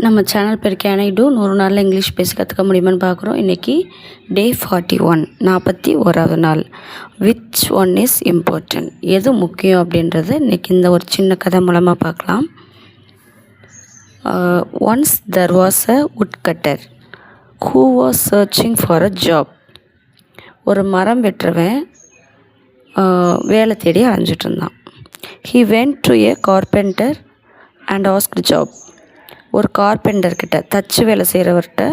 நம்ம சேனல் பேர் can I two 100 நாளில் இங்கிலீஷ் பேசி கற்றுக்க முடியுமான்னு பார்க்குறோம். இன்றைக்கி டே 41 41வது நாள். விச் ஒன் இஸ் இம்பார்ட்டன்ட், எது முக்கியம் அப்படின்றது இன்றைக்கி இந்த ஒரு சின்ன கதை மூலமாக பார்க்கலாம். Once there was a woodcutter who was searching for a job. ஒரு மரம் வெட்டுறவன் வேலை தேடி அலைஞ்சிட்டு இருந்தான். He went to a carpenter and asked job. ஒரு கார்பெண்டர்கிட்ட, தச்சு வேலை செய்கிறவர்கிட்ட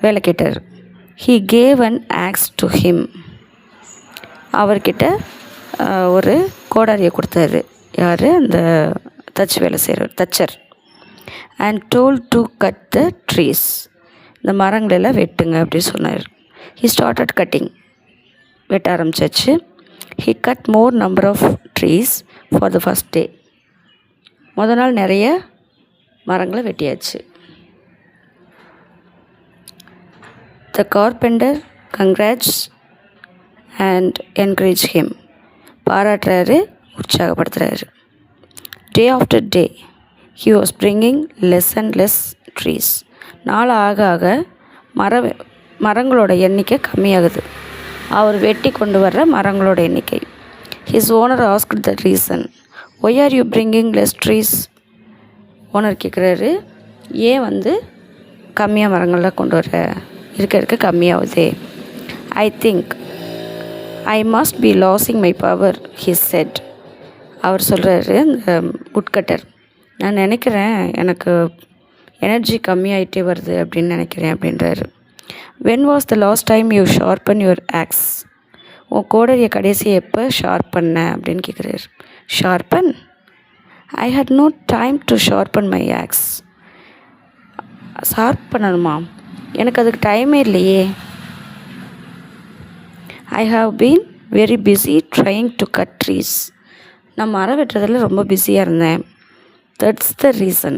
வேலை கேட்டார். He gave an axe to him. அவர்கிட்ட ஒரு கோடாரியை கொடுத்தாரு. யார்? அந்த தச்சு வேலை செய்கிறவர், தச்சர். And told to cut the trees. இந்த மரங்களெல்லாம் வெட்டுங்க அப்படி சொன்னார். He started cutting. வெட்ட ஆரம்பிச்சாச்சு. He cut more number of trees for the first day. முதல் நாள் நிறைய மரங்களை வெட்டியாச்சு. The carpenter congrats and encourage him. பாராட்டுறாரு, உற்சாகப்படுத்துறாரு. Day after day he was bringing less and less trees. நாள் ஆக ஆக மரங்களோட எண்ணிக்கை கம்மியாகுது. அவர் வெட்டி கொண்டு வர்ற மரங்களோட எண்ணிக்கை. His owner asked the reason. Why are you bringing less trees? Owner கேட்குறாரு, ஏன் கம்மியாக மரங்கள்லாம் கொண்டு வர, இருக்க கம்மியாகுதே. I think I must be losing my power, he said. அவர் சொல்கிறாரு, இந்த woodcutter, நான் நினைக்கிறேன் எனக்கு எனர்ஜி கம்மியாகிட்டே வருது அப்படின்னு நினைக்கிறேன் அப்படின்றாரு. When was the last time you sharpen your axe? உன் கோடரியை கடைசி எப்போ ஷார்ப் பண்ண அப்படின்னு கேட்குறாரு. Sharpen? I had no time to sharpen my axe. Sharp பண்ணணுமா? எனக்கு அதுக்கு டைமே இல்லையே. I have been very busy trying to cut trees. நான் மரம் வெட்டுறதில் ரொம்ப பிஸியாக இருந்தேன். That's the reason.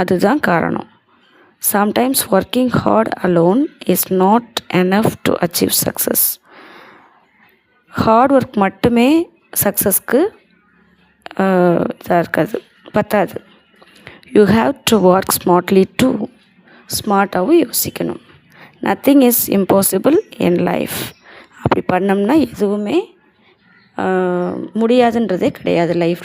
அதுதான் காரணம். Sometimes working hard alone is not enough to achieve success. Hard work மட்டுமே சக்ஸஸ்க்கு இதாக இருக்காது, பத்தாது. You have to work smartly too. ஸ்மார்ட்டாகவும் யோசிக்கணும். Nothing is impossible in life. அப்படி பண்ணோம்னா எதுவுமே முடியாதுன்றதே கிடையாது லைஃப்பில்.